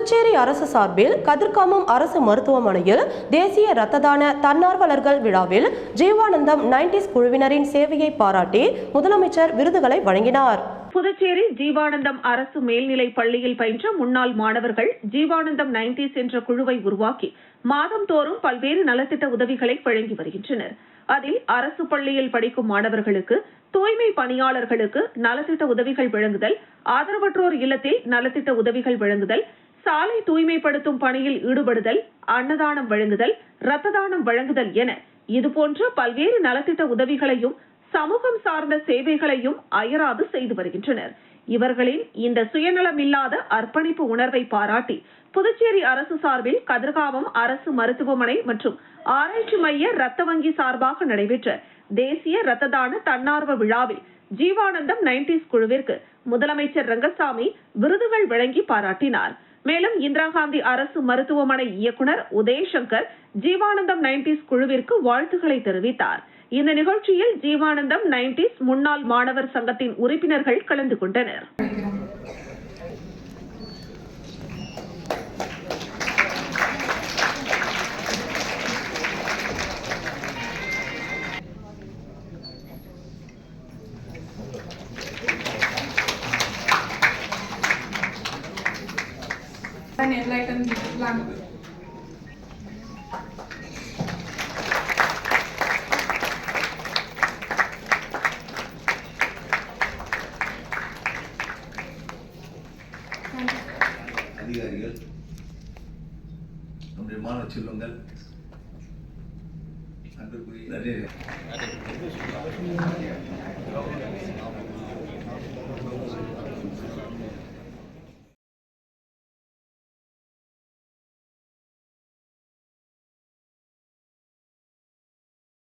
புதுச்சேரி அரசு சார்பில் கதிர்காமம் அரசு மருத்துவமனையில் தேசிய இரத்த தான தன்னார்வலர்கள் விழாவில் ஜீவானந்தம் 90s குழுவினரின் சேவையை பாராட்டி முதலமைச்சர் விருதுகளை வழங்கினார். புதுச்சேரி ஜீவானந்தம் அரசு மேல்நிலை பள்ளியில் பயின்ற முன்னாள் மாணவர்கள் ஜீவானந்தம் 90s என்ற குழுவை உருவாக்கி மாதந்தோறும் பல்வேறு நலத்திட்ட உதவிகளை வழங்கி வருகின்றனர். அதில் அரசு பள்ளியில் படிக்கும் மாணவர்களுக்கு, தூய்மை பணியாளர்களுக்கு நலத்திட்ட உதவிகள் வழங்குதல், ஆதரவற்றோர் இல்லத்தில் நலத்திட்ட உதவிகள் வழங்குதல், சாலை தூய்மைப்படுத்தும் பணியில் ஈடுபடுதல், அன்னதானம் வழங்குதல், இரத்த தானம் வழங்குதல் என இதுபோன்ற பல்வேறு நலத்திட்ட உதவிகளையும் சமூகம் சார்ந்த சேவைகளையும் அயராது செய்து வருகின்றனர். இவர்களின் இந்த சுயநலமில்லாத அர்ப்பணிப்பு உணர்வை பாராட்டி புதுச்சேரி அரசு சார்பில் கதிர்காமம் அரசு மருத்துவமனை மற்றும் ஆராய்ச்சி மைய இரத்த வங்கி சார்பாக நடைபெற்ற தேசிய இரத்த தான தன்னார்வ விழாவில் ஜீவானந்தம் 90s குழுவிற்கு முதலமைச்சர் ரங்கசாமி விருதுகள் வழங்கி பாராட்டினார். மேலும் இந்திரா காந்தி அரசு மருத்துவமனை இயக்குனர் உதயசங்கர் ஜீவானந்தம் 90s குழுவிற்கு வாழ்த்துக்களை தெரிவித்தார். இந்த நிகழ்ச்சியில் ஜீவானந்தம் 90s முன்னாள் மாணவர் சங்கத்தின் உறுப்பினர்கள் கலந்து கொண்டனர். அதிகாரிகள், நம்முடைய மாணவ செல்வங்கள், அன்பிற்குரிய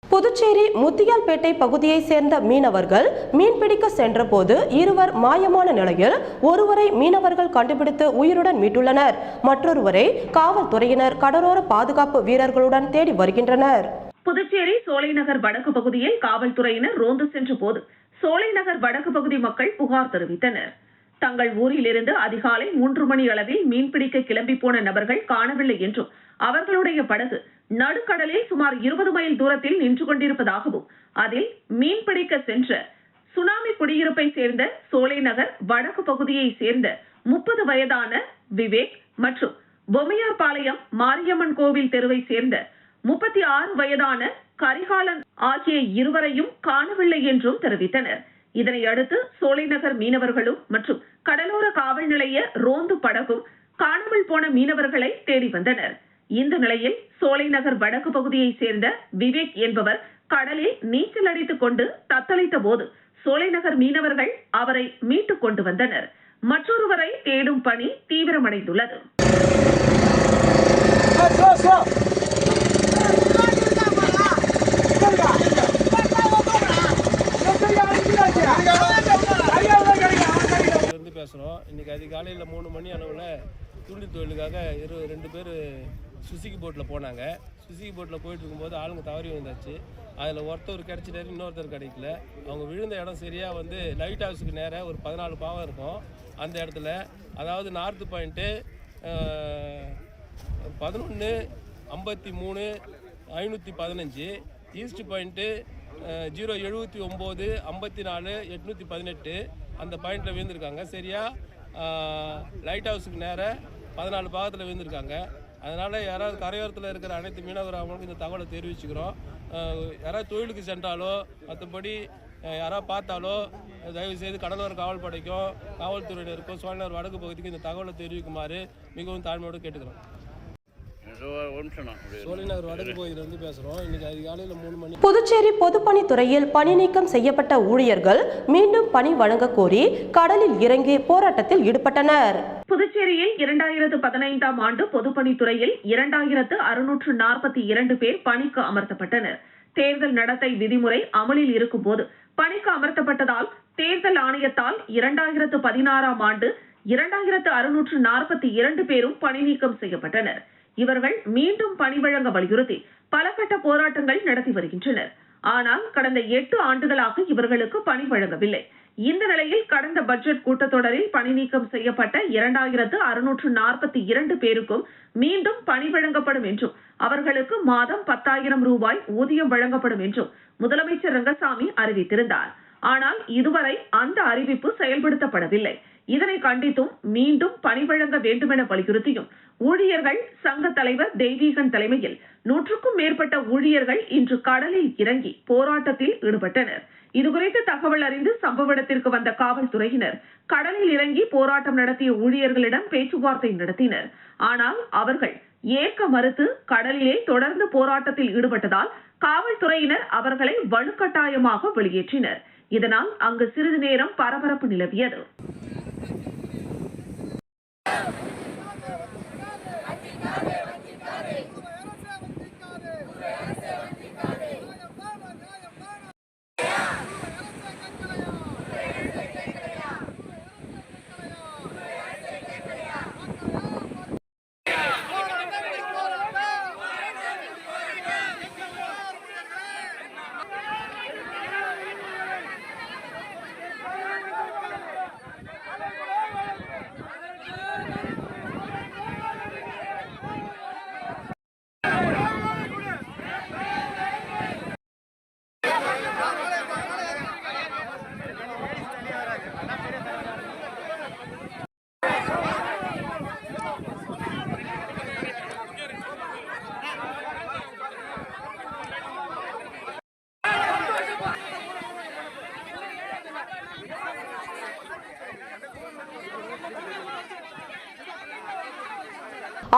புதுச்சேரி முத்தியால்பேட்டை பகுதியை சேர்ந்த மீனவர்கள் மீன்பிடிக்க சென்றபோது இருவர் மாயமான நிலையில் ஒருவரை மீனவர்கள் கண்டுபிடித்து உயிருடன் மீட்டுள்ளனர். மற்றொருவரை காவல்துறையினர் கடலோர பாதுகாப்பு வீரர்களுடன் தேடி வருகின்றனர். புதுச்சேரி சோலைநகர் வடக்கு பகுதியில் காவல்துறையினர் ரோந்து சென்ற போது சோலைநகர் வடக்கு பகுதி மக்கள் புகார் தெரிவித்தனர். தங்கள் ஊரில் இருந்து அதிகாலை 3 மணி அளவில் மீன்பிடிக்க கிளம்பி போன நபர்கள் காணவில்லை என்றும் அவர்களுடைய படகு நடுக்கடலில் சுமார் 20 மைல் தூரத்தில் நின்று கொண்டிருப்பதாகவும் அதில் மீன்பிடிக்க சென்ற சுனாமி குடியிருப்பை சேர்ந்த சோலைநகர் வடக்கு பகுதியை சேர்ந்த 30 வயதான விவேக் மற்றும் பொம்மையார்பாளையம் மாரியம்மன் கோவில் தெருவை சேர்ந்த 36 வயதான கரிகாலன் ஆகிய இருவரையும் காணவில்லை என்றும் தெரிவித்தனர். இதனை அடுத்து சோலைநகர் மீனவர்களும் மற்றும் கடலோர காவல் நிலைய ரோந்து படகும் காணாமல் போன மீனவர்களை தேடி வந்தனர். இந்த நிலையில் சோலைநகர் வடக்கு பகுதியை சேர்ந்த விவேக் என்பவர் கடலில் நீச்சல் அடித்துக் கொண்டு தத்தளித்த போது சோலைநகர் மீனவர்கள் அவரை மீட்டுக் கொண்டு வந்தனர். மற்றொருவரை தேடும் பணி தீவிரமடைந்துள்ளது. பேசுகிறோம். இன்றைக்கி அதிகாலையில் 3 மணி அளவில் தூண்டி தொழிலுக்காக 2 பேர் சுசுகி போட்டில் போனாங்க. சுசுகி போட்டில் போயிட்டு இருக்கும்போது ஆளுங்க தவறி விழுந்தாச்சு. அதில் ஒருத்தர் கிடச்சிட்டாரு, இன்னொருத்தர் கிடைக்கல. அவங்க விழுந்த இடம் சரியாக லைட் ஹவுஸுக்கு நேராக ஒரு 14 பாவம் இருக்கும். அந்த இடத்துல அதாவது நார்த்து பாயிண்ட்டு 11 53 515, ஈஸ்ட் பாயிண்ட்டு 079 54 818 அந்த பாயிண்டில் விழுந்திருக்காங்க. சரியாக லைட் ஹவுஸுக்கு நேராக 14 பாகத்தில் விழுந்திருக்காங்க. அதனால் யாராவது கரையோரத்தில் இருக்கிற அனைத்து மீனவர் அவங்களுக்கு இந்த தகவலை தெரிவிச்சுக்கிறோம். யாராவது தொழிலுக்கு சென்றாலோ மற்றபடி யாராவது பார்த்தாலோ தயவுசெய்து கடலோர காவல் படைக்கும் காவல்துறையினருக்கும் சோழநகர் வடக்கு பகுதிக்கு இந்த தகவலை தெரிவிக்குமாறு மிகவும் தாழ்மையோடு கேட்டுக்கிறோம். சோலைநகர் வடக்கு பகுதியிலிருந்து பேசுகிறோம். இன்னைக்கு அதிகாலையில் 3 மணி. புதுச்சேரி பொதுப்பணித்துறையில் பணி நீக்கம் செய்யப்பட்ட ஊழியர்கள் மீண்டும் பணி வழங்க கோரி கடலில் இறங்கி போராட்டத்தில் ஈடுபட்டனர். புதுச்சேரியில் 2015ஆம் ஆண்டு பொதுப்பணித்துறையில் 2642 பேர் பணிக்கு அமர்த்தப்பட்டனர். தேர்தல் நடத்தை விதிமுறை அமலில் இருக்கும் போது பணிக்கு அமர்த்தப்பட்டதால் தேர்தல் ஆணையத்தால் 2016ஆம் ஆண்டு 2642 பேரும் பணி நீக்கம் செய்யப்பட்டனர். இவர்கள் மீண்டும் பணி வழங்க வலியுறுத்தி பல கட்ட போராட்டங்கள் நடத்தி வருகின்றனர். ஆனால் கடந்த 8 ஆண்டுகளாக இவர்களுக்கு பணி வழங்கவில்லை. இந்த நிலையில் கடந்த பட்ஜெட் கூட்டத்தொடரில் பணி நீக்கம் செய்யப்பட்ட 2642 பேருக்கும் மீண்டும் பணி வழங்கப்படும் என்றும் அவர்களுக்கு மாதம் 10,000 ரூபாய் ஊதியம் வழங்கப்படும் என்றும் முதலமைச்சர் ரங்கசாமி அறிவித்திருந்தார். ஆனால் இதுவரை அந்த அறிவிப்பு செயல்படுத்தப்படவில்லை. இதனை கண்டித்தும் மீண்டும் பணி வழங்க வேண்டுமென வலியுறுத்தியும் ஊழியர்கள் சங்க தலைவர் தெய்வீகன் தலைமையில் 100க்கும் மேற்பட்ட ஊழியர்கள் இன்று கடலில் இறங்கி போராட்டத்தில் ஈடுபட்டனர். இதுகுறித்து தகவல் அறிந்து சம்பவ இடத்திற்கு வந்த காவல்துறையினர் கடலில் இறங்கி போராட்டம் நடத்திய ஊழியர்களிடம் பேச்சுவார்த்தை நடத்தினர். ஆனால் அவர்கள் ஏற்க மறுத்து கடலிலே தொடர்ந்து போராட்டத்தில் ஈடுபட்டதால் காவல்துறையினர் அவர்களை வலுக்கட்டாயமாக வெளியேற்றினர். இதனால் அங்கு சிறிது நேரம் பரபரப்பு நிலவியது.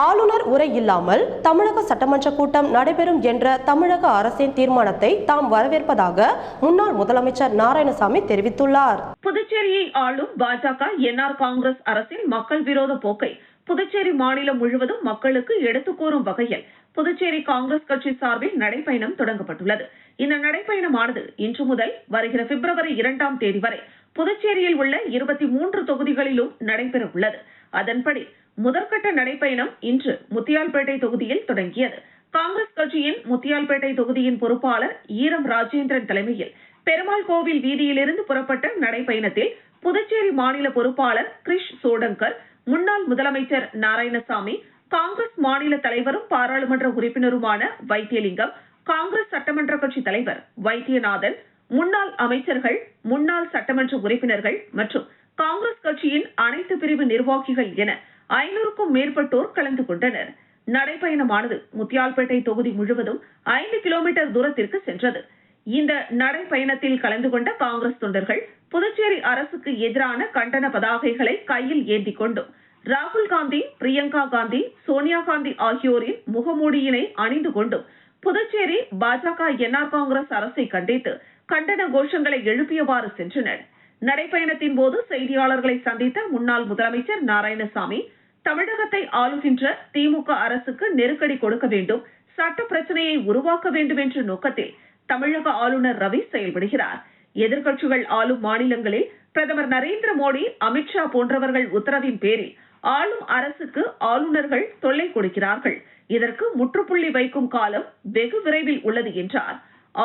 ஆளுநர் உரை இல்லாமல் தமிழக சட்டமன்ற கூட்டம் நடைபெறும் என்ற தமிழக அரசின் தீர்மானத்தை தாம் வரவேற்பதாக முன்னாள் முதலமைச்சர் நாராயணசாமி தெரிவித்துள்ளார். புதுச்சேரியை ஆளும் பாஜக என்ஆர் காங்கிரஸ் அரசின் மக்கள் விரோத போக்கை புதுச்சேரி மாநிலம் முழுவதும் மக்களுக்கு எடுத்துக் கூறும் வகையில் புதுச்சேரி காங்கிரஸ் கட்சி சார்பில் நடைபயணம் தொடங்கப்பட்டுள்ளது. இந்த நடைபயணமானது இன்று முதல் வருகிற பிப்ரவரி 2ஆம் தேதி வரை புதுச்சேரியில் உள்ள 23 தொகுதிகளிலும் நடைபெற உள்ளது. அதன்படி முதற்கட்ட நடைபயணம் இன்று முத்தியால்பேட்டை தொகுதியில் தொடங்கியது. காங்கிரஸ் கட்சியின் முத்தியால்பேட்டை தொகுதியின் பொறுப்பாளர் ஈரம் ராஜேந்திரன் தலைமையில் பெருமாள் கோவில் வீதியிலிருந்து புறப்பட்ட நடைபயணத்தில் புதுச்சேரி மாநில பொறுப்பாளர் கிரிஷ் சோடங்கர், முன்னாள் முதலமைச்சர் நாராயணசாமி, காங்கிரஸ் மாநில தலைவரும் பாராளுமன்ற உறுப்பினருமான வைத்தியலிங்கம், காங்கிரஸ் சட்டமன்ற கட்சி தலைவர் வைத்தியநாதன், முன்னாள் அமைச்சர்கள், முன்னாள் சட்டமன்ற உறுப்பினர்கள் மற்றும் காங்கிரஸ் கட்சியின் அனைத்து பிரிவு நிர்வாகிகள் என 500க்கும் மேற்பட்டோர் கலந்து கொண்டனர். நடைபயணமானது முத்தியால்பேட்டை தொகுதி முழுவதும் 5 கிலோமீட்டர் தூரத்திற்கு சென்றது. இந்த நடைபயணத்தில் கலந்து கொண்ட காங்கிரஸ் தொண்டர்கள் புதுச்சேரி அரசுக்கு எதிரான கண்டன பதாகைகளை கையில் ஏந்திக் கொண்டும் ராகுல் காந்தி, பிரியங்கா காந்தி, சோனியா காந்தி ஆகியோரின் முகமூடியினை அணிந்து கொண்டும் புதுச்சேரி பாஜக என்ஆர் காங்கிரஸ் அரசை கண்டித்து கண்டன கோஷங்களை எழுப்பியவாறு சென்றனர். நடைபயணத்தின் போது செய்தியாளர்களை சந்தித்த முன்னாள் முதலமைச்சர் நாராயணசாமி, தமிழகத்தை ஆளுகின்ற திமுக அரசுக்கு நெருக்கடி கொடுக்க வேண்டும், சட்ட பிரச்சனையை உருவாக்க வேண்டும் என்ற நோக்கத்தில் தமிழக ஆளுநர் ரவி செயல்படுகிறார். எதிர்க்கட்சிகள் ஆளும் மாநிலங்களில் பிரதமர் நரேந்திர மோடி, அமித்ஷா போன்றவர்கள் உத்தரவின் பேரில் ஆளும் அரசுக்கு ஆளுநர்கள் தொல்லை கொடுக்கிறார்கள். இதற்கு முற்றுப்புள்ளி வைக்கும் காலம் வெகு விரைவில் உள்ளது என்றார்.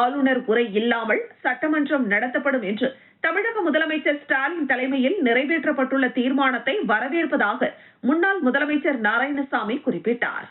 ஆளுநர் உரை இல்லாமல் சட்டமன்றம் நடத்தப்படும் என்று தமிழக முதலமைச்சர் ஸ்டாலின் தலைமையில் நிறைவேற்றப்பட்டுள்ள தீர்மானத்தை வரவேற்பதாக முன்னாள் முதலமைச்சர் நாராயணசாமி குறிப்பிட்டார்.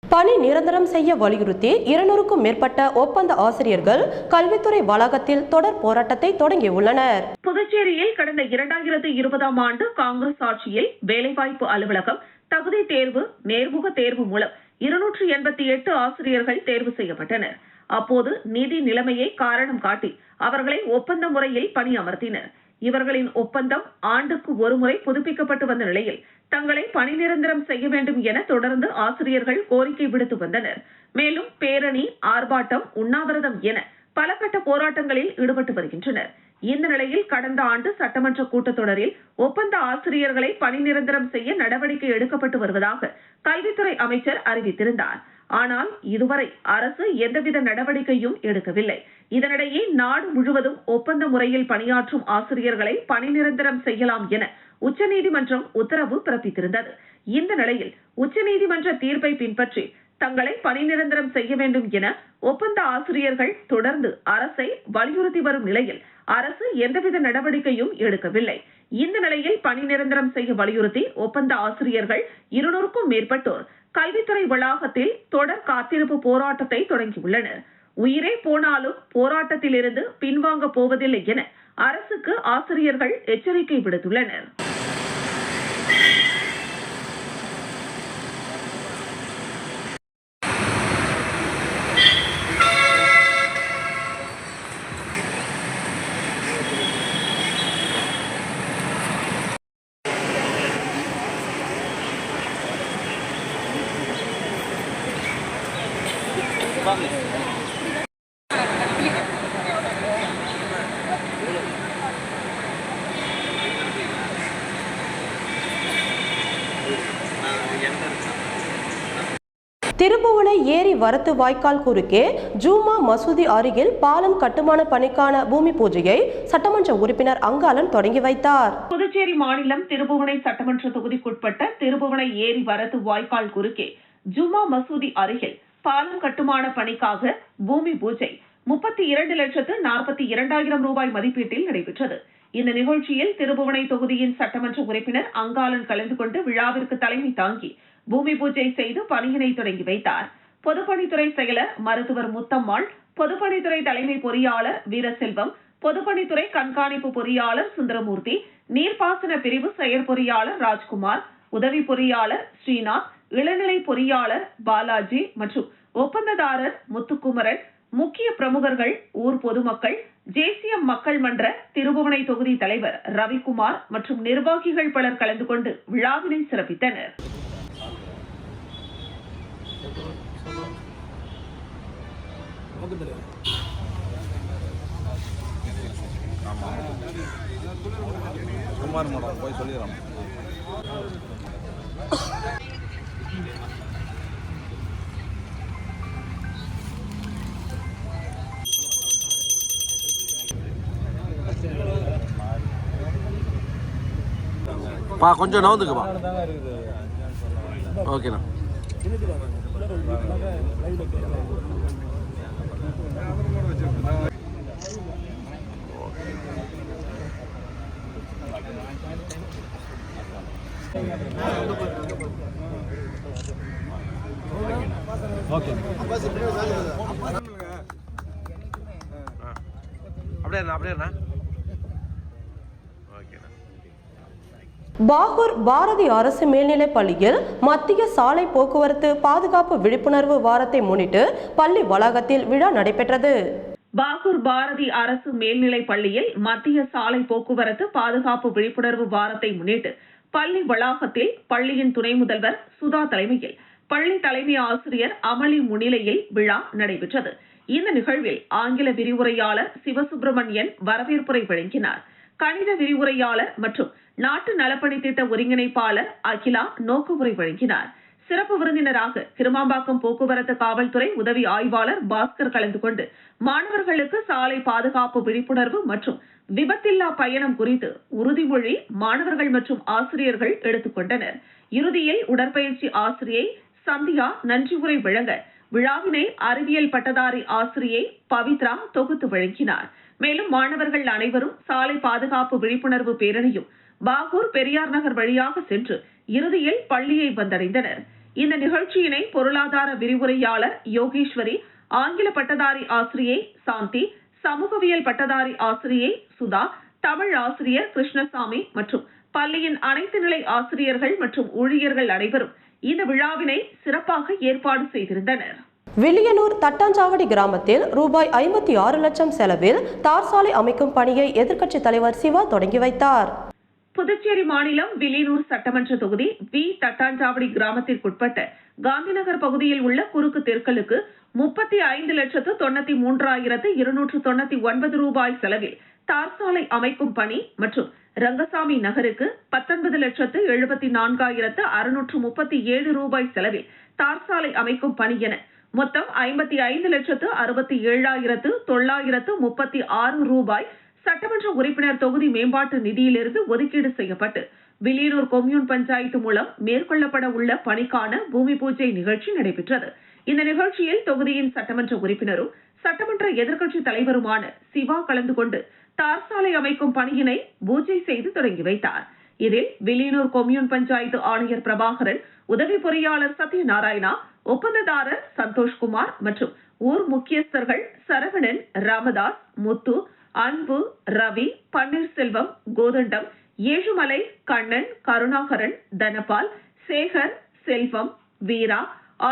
பணி நிரந்தரம் செய்ய வலியுறுத்தி 200க்கும் மேற்பட்ட ஒப்பந்த ஆசிரியர்கள் கல்வித்துறை வளாகத்தில் தொடர் போராட்டத்தை தொடங்கியுள்ளனர். புதுச்சேரியில் கடந்த 2020ஆம் ஆண்டு காங்கிரஸ் ஆட்சியில் வேலைவாய்ப்பு அலுவலகம் தகுதி தேர்வு நேர்முக தேர்வு மூலம் 288 ஆசிரியர்கள் தேர்வு செய்யப்பட்டனர். அப்போது நிதி நிலைமையை காரணம் காட்டி அவர்களை ஒப்பந்த முறையில் பணியமர்த்தினர். இவர்களின் ஒப்பந்தம் ஆண்டுக்கு ஒருமுறை புதுப்பிக்கப்பட்டு வந்த நிலையில் தங்களை பணி நிரந்தரம் செய்ய வேண்டும் என தொடர்ந்து ஆசிரியர்கள் கோரிக்கை விடுத்து வந்தனர். மேலும் பேரணி, ஆர்ப்பாட்டம், உண்ணாவிரதம் என பல கட்ட போராட்டங்களில் ஈடுபட்டு வருகின்றனர். இந்த நிலையில் கடந்த ஆண்டு சட்டமன்ற கூட்டத்தொடரில் ஒப்பந்த ஆசிரியர்களை பணி நிரந்தரம் செய்ய நடவடிக்கை எடுக்கப்பட்டு வருவதாக கல்வித்துறை அமைச்சர் அறிவித்திருந்தார். ஆனால் இதுவரை அரசு எந்தவித நடவடிக்கையும் எடுக்கவில்லை. இதனிடையே நாடு முழுவதும் ஒப்பந்த முறையில் பணியாற்றும் ஆசிரியர்களை பணி நிரந்தரம் செய்யலாம் என உச்சநீதிமன்றம் உத்தரவு பிறப்பித்திருந்தது. இந்த நிலையில் உச்சநீதிமன்ற தீர்ப்பை பின்பற்றி தங்களை பணி நிரந்தரம் செய்ய வேண்டும் என ஒப்பந்த ஆசிரியர்கள் தொடர்ந்து அரசை வலியுறுத்தி வரும் நிலையில் அரசு எந்தவித நடவடிக்கையும் எடுக்கவில்லை. இந்த நிலையில் பணி நிரந்தரம் செய்ய வலியுறுத்தி ஒப்பந்த ஆசிரியர்கள் 200க்கும் மேற்பட்டோர் கல்வித்துறை வளாகத்தில் தொடர் காத்திருப்பு போராட்டத்தை தொடங்கியுள்ளனர். உயிரே போனாலும் போராட்டத்திலிருந்து பின்வாங்க போவதில்லை என அரசுக்கு ஆசிரியர்கள் எச்சரிக்கை விடுத்துள்ளனர். திருபுவனை ஏரி வரத்து வாய்க்கால் குறுக்கே ஜூமா மசூதி அருகில் பாலம் கட்டுமான பணிக்கான பூமி பூஜையை சட்டமன்ற உறுப்பினர் அங்காளன் தொடங்கி வைத்தார். புதுச்சேரி மாநிலம் திருபுவனை சட்டமன்ற தொகுதிக்குட்பட்ட திருபுவனை ஏரி வரத்து வாய்க்கால் குறுக்கே ஜூமா மசூதி அருகில் பாலம் கட்டுமான பணிக்காக பூமி பூஜை 32,42,000 ரூபாய் மதிப்பீட்டில் நடைபெற்றது. இந்த நிகழ்ச்சியில் திருபுவனை தொகுதியின் சட்டமன்ற உறுப்பினர் அங்காளன் கலந்து கொண்டு விழாவிற்கு தலைமை தாங்கி பூமி பூஜை செய்து பணியினை தொடங்கி வைத்தார். பொதுப்பணித்துறை செயலர் மருத்துவர் முத்தம்மாள், பொதுப்பணித்துறை தலைமை பொறியாளர் வீரசெல்வம், பொதுப்பணித்துறை கண்காணிப்பு பொறியாளர் சுந்தரமூர்த்தி, நீர்ப்பாசன பிரிவு செயற்பொறியாளர் ராஜ்குமார், உதவி பொறியாளர் ஸ்ரீநாத், இளநிலை பொறியாளர் பாலாஜி மற்றும் ஒப்பந்ததாரர் முத்துக்குமரன், முக்கிய பிரமுகர்கள், ஊர் பொதுமக்கள், ஜேசிஎம் மக்கள் மன்ற திருபுவனை தொகுதி தலைவர் ரவிக்குமார் மற்றும் நிர்வாகிகள் பலர் கலந்து கொண்டு விழாவினை சிறப்பித்தனர். போய் சொல்லிடுறோம். பா கொஞ்சம் நவுந்துக்குப்பா. ஓகேண்ணா. அப்படியே பாகூர் பாரதி அரசு மேல்நிலைப் பள்ளியில் மத்திய சாலை போக்குவரத்து பாதுகாப்பு விழிப்புணர்வு வாரத்தை முன்னிட்டு பள்ளி வளாகத்தில் விழா நடைபெற்றது. பாகூர் பாரதி அரசு மேல்நிலைப் பள்ளியில் மத்திய சாலை போக்குவரத்து பாதுகாப்பு விழிப்புணர்வு வாரத்தை முன்னிட்டு பள்ளி வளாகத்தில் பள்ளியின் துணை முதல்வர் சுதா தலைமையில் பள்ளி தலைமை ஆசிரியர் அமளி முன்னிலையில் விழா நடைபெற்றது. இந்த நிகழ்வில் ஆங்கில விரிவுரையாளர் சிவசுப்பிரமணியன் வரவேற்புரை வழங்கினார். கணித விரிவுரையாளர் மற்றும் நாட்டு நலப்பணி திட்ட ஒருங்கிணைப்பாளர் அகிலா நோக்கு உரை வழங்கினார். சிறப்பு விருந்தினராக கிருமாம்பாக்கம் போக்குவரத்து காவல்துறை உதவி ஆய்வாளர் பாஸ்கர் கலந்து கொண்டு மாணவர்களுக்கு சாலை பாதுகாப்பு விழிப்புணர்வு மற்றும் விபத்தில்லா பயணம் குறித்து உறுதிமொழி மாணவர்கள் மற்றும் ஆசிரியர்கள் எடுத்துக் கொண்டனர். இறுதியில் உடற்பயிற்சி ஆசிரியை சந்தியா நன்றி உரை வழங்க விழாவினை அறிவியல் பட்டதாரி ஆசிரியை பவித்ரா தொகுத்து வழங்கினார். மேலும் மாணவர்கள் அனைவரும் சாலை பாதுகாப்பு விழிப்புணர்வு பேரணியும் பாகூர் பெரியார் நகர் வழியாக சென்று இறுதியில் பள்ளியை வந்தடைந்தனர். இந்த நிகழ்ச்சியினை பொருளாதார விரிவுரையாளர் யோகேஸ்வரி, ஆங்கில பட்டதாரி ஆசிரியை சாந்தி, சமூகவியல் பட்டதாரி ஆசிரியை சுதா, தமிழ் ஆசிரியர் கிருஷ்ணசாமி மற்றும் பள்ளியின் அனைத்து நிலை ஆசிரியர்கள் மற்றும் ஊழியர்கள் அனைவரும் இந்த விழாவினை சிறப்பாக ஏற்பாடு செய்திருந்தனர். வில்லியனூர் தட்டாஞ்சாவடி கிராமத்தில் ரூபாய் 56 லட்சம் செலவில் தார் சாலை அமைக்கும் பணியை எதிர்க்கட்சித் தலைவர் சிவா தொடங்கி வைத்தார். புதுச்சேரி மாநிலம் வில்லியனூர் சட்டமன்ற தொகுதி வி தட்டாஞ்சாவடி கிராமத்திற்குட்பட்ட காந்திநகர் பகுதியில் உள்ள குறுக்கு தெற்களுக்கு 35,93,299 ரூபாய் செலவில் தார் சாலை அமைக்கும் பணி மற்றும் ரங்கசாமி நகருக்கு 19,74,637 ரூபாய் செலவில் தார் சாலை அமைக்கும் பணி என மொத்தம் 55,67,936 ரூபாய் சட்டமன்ற உறுப்பினர் தொகுதி மேம்பாட்டு நிதியிலிருந்து ஒதுக்கீடு செய்யப்பட்டு வில்லியனூர் கொம்யூன் பஞ்சாயத்து மூலம் மேற்கொள்ளப்பட உள்ள பணிக்கான பூமி பூஜை நிகழ்ச்சி நடைபெற்றது. இந்த நிகழ்ச்சியில் தொகுதியின் சட்டமன்ற உறுப்பினரும் சட்டமன்ற எதிர்க்கட்சித் தலைவருமான சிவா கலந்து கொண்டு தார் சாலை அமைக்கும் பணியினை பூஜை செய்து தொடங்கி வைத்தார். இதில் வில்லியனூர் கொம்யூன் பஞ்சாயத்து ஆணையர் பிரபாகரன், உதவி பொறியாளர் சத்யநாராயணா, ஒப்பந்ததாரர் சந்தோஷ்குமார் மற்றும் ஊர் முக்கியஸ்தர்கள் சரவணன், ராமதாஸ், முத்து, அன்பு, ரவி, பன்னீர்செல்வம், கோதண்டம், ஏழுமலை, கண்ணன், கருணாகரன், தனபால், சேகர், செல்வம், வீரா,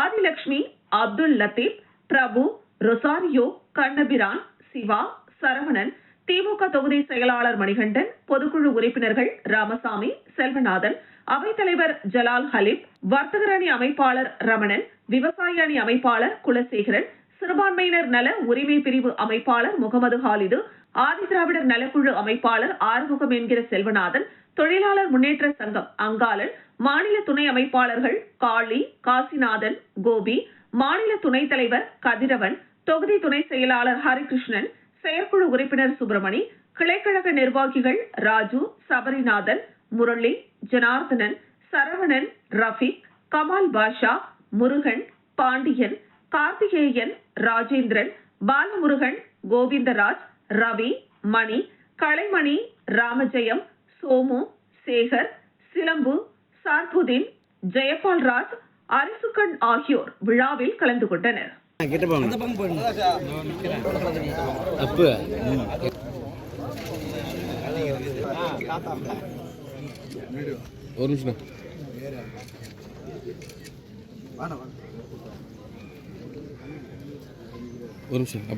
ஆதிலட்சுமி, அப்துல் லத்தீப், பிரபு, ரொசாரியோ, கண்ணபிரான், சிவா, சரவணன், திமுக தொகுதி செயலாளர் மணிகண்டன், பொதுக்குழு உறுப்பினர்கள் ராமசாமி, செல்வநாதன், அவைத்தலைவர் ஜலால் ஹலீப், வர்த்தகர் அணி அமைப்பாளர் ரமணன், விவசாய அணி அமைப்பாளர் குலசேகரன், சிறுபான்மையினர் நல உரிமை பிரிவு அமைப்பாளர் முகமது ஹாலிது, ஆதிதிராவிடர் நலக்குழு அமைப்பாளர் ஆறுமுகம் என்கிற செல்வநாதன், தொழிலாளர் முன்னேற்ற சங்கம் அங்காளன், மாநில துணை அமைப்பாளர்கள் காளி, காசிநாதன், கோபி, மாநில துணைத் தலைவர் கதிரவன், தொகுதி துணை செயலாளர் ஹரிகிருஷ்ணன், செயற்குழு உறுப்பினர் சுப்பிரமணி, கிளைக்கழக நிர்வாகிகள் ராஜு, சபரிநாதன், முரளி, ஜனார்தனன், சரவணன், ரஃபீக், கமால் பாஷா, முருகன், பாண்டியன், கார்த்திகேயன், ராஜேந்திரன், பாலமுருகன், கோவிந்தராஜ், ரவி, மணி, கலைமணி, ராமஜெயம், சோமு, சேகர், சிலம்பு, சார்புதீன், ஜெயபால் ராஜ், அரிசுகன் ஆகியோர் விழாவில் கலந்து கொண்டனர். ஒரு நிமிஷம் அப்போ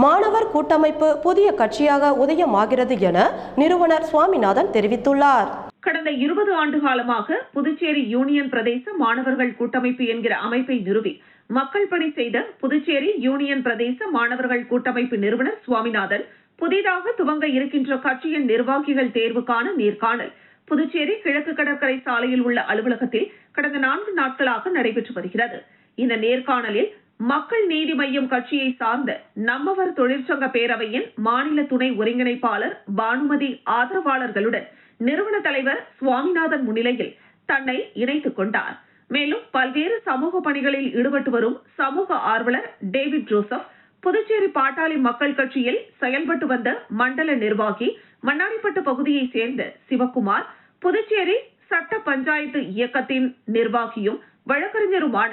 மாணவர் கூட்டமைப்பு புதிய கட்சியாக உதயமாகிறது என நிறுவனர் சுவாமிநாதன் தெரிவித்துள்ளார். கடந்த 20 ஆண்டு காலமாக புதுச்சேரி யூனியன் பிரதேச மாணவர்கள் கூட்டமைப்பு என்கிற அமைப்பை நிறுவி மக்கள் பணி செய்த புதுச்சேரி யூனியன் பிரதேச மாணவர்கள் கூட்டமைப்பு நிறுவனர் சுவாமிநாதன் புதிதாக துவங்க இருக்கின்ற கட்சியின் நிர்வாகிகள் தேர்வுக்கான நேர்காணல் புதுச்சேரி கிழக்கு கடற்கரை சாலையில் உள்ள அலுவலகத்தில் கடந்த 4 நாட்களாக நடைபெற்று வருகிறது. இந்த நேர்காணலில் மக்கள் நீதி மய்யம் கட்சியை சார்ந்த நம்மவர் தொழிற்சங்க பேரவையின் மாநில துணை ஒருங்கிணைப்பாளர் பானுமதி ஆதரவாளர்களுடன் நிறுவன தலைவர் சுவாமிநாதன் முன்னிலையில் தன்னை இணைத்துக் கொண்டார். மேலும் பல்வேறு சமூக பணிகளில் ஈடுபட்டு வரும் சமூக ஆர்வலர் டேவிட் ஜோசப், புதுச்சேரி பாட்டாளி மக்கள் கட்சியில் செயல்பட்டு வந்த மண்டல நிர்வாகி மண்ணாடிப்பட்டு பகுதியைச் சேர்ந்த சிவக்குமார், புதுச்சேரி சட்ட பஞ்சாயத்து இயக்கத்தின் நிர்வாகியும் வழக்கறிஞருமான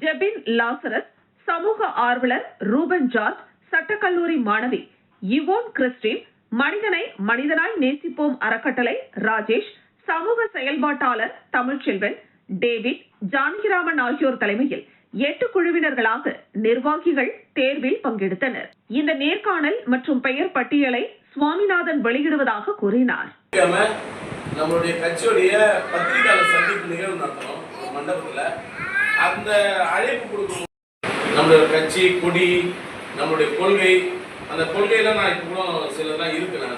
ஜெபின் லாசரஸ், சமூக ஆர்வலர் ரூபன் ஜார்ஜ், சட்டக்கல்லூரி மாணவி இவோன் கிறிஸ்டின், மனிதனை மனிதனாய் நேசிப்போம் அறக்கட்டளை ராஜேஷ், சமூக செயல்பாட்டாளர் தமிழ்ச்செல்வன், டேவிட், ஜானகிராமன் ஆகியோர் தலைமையில் 8 குழுவினர்களாக நிர்வாகிகள் தேர்வில் பங்கெடுத்தனர். இந்த நேர்காணல் மற்றும் பெயர் பட்டியலை சுவாமிநாதன் வெளியிடுவதாக கூறினார். நம்மளுடைய கட்சியுடைய பத்திரிகையாளர் சந்திப்பு நிகழ்வு நடத்தணும் மண்டபத்தில். அந்த அழைப்பு கொடுக்கணும். நம்மளுடைய கட்சி கொடி, நம்மளுடைய கொள்கை, அந்த கொள்கையெல்லாம் நான் இப்போ கூட சிலதான் இருக்கு. நான்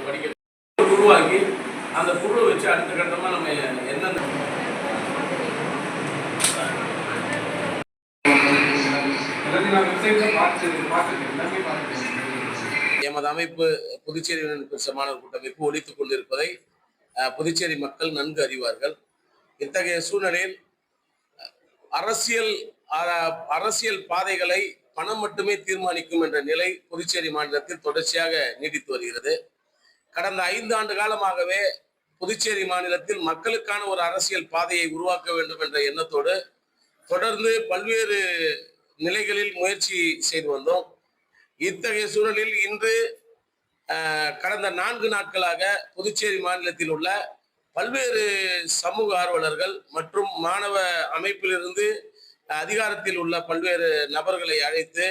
படிக்க உருவாக்கி அந்த குழுவை வச்சு அடுத்த கட்டமாக நம்ம என்னென்ன எமது அமைப்பு புதுச்சேரி மாணவர் கூட்டமைப்பு ஒலித்துக் கொண்டிருப்பதை புதுச்சேரி மக்கள் நன்கு அறிவார்கள். இத்தகைய சூழ்நிலையில் அரசியல் பாதைகளை பணம் மட்டுமே தீர்மானிக்கும் என்ற நிலை புதுச்சேரி மாநிலத்தில் தொடர்ச்சியாக நீடித்து வருகிறது. கடந்த 5 ஆண்டு காலமாகவே புதுச்சேரி மாநிலத்தில் மக்களுக்கான ஒரு அரசியல் பாதையை உருவாக்க வேண்டும் என்ற எண்ணத்தோடு தொடர்ந்து பல்வேறு நிலைகளில் முயற்சி செய்து வந்தோம். இத்தகைய சூழலில் இன்று கடந்த 4 நாட்களாக புதுச்சேரி மாநிலத்தில் உள்ள பல்வேறு சமூக ஆர்வலர்கள் மற்றும் மாணவ அமைப்பிலிருந்து அதிகாரத்தில் உள்ள பல்வேறு நபர்களை அழைத்து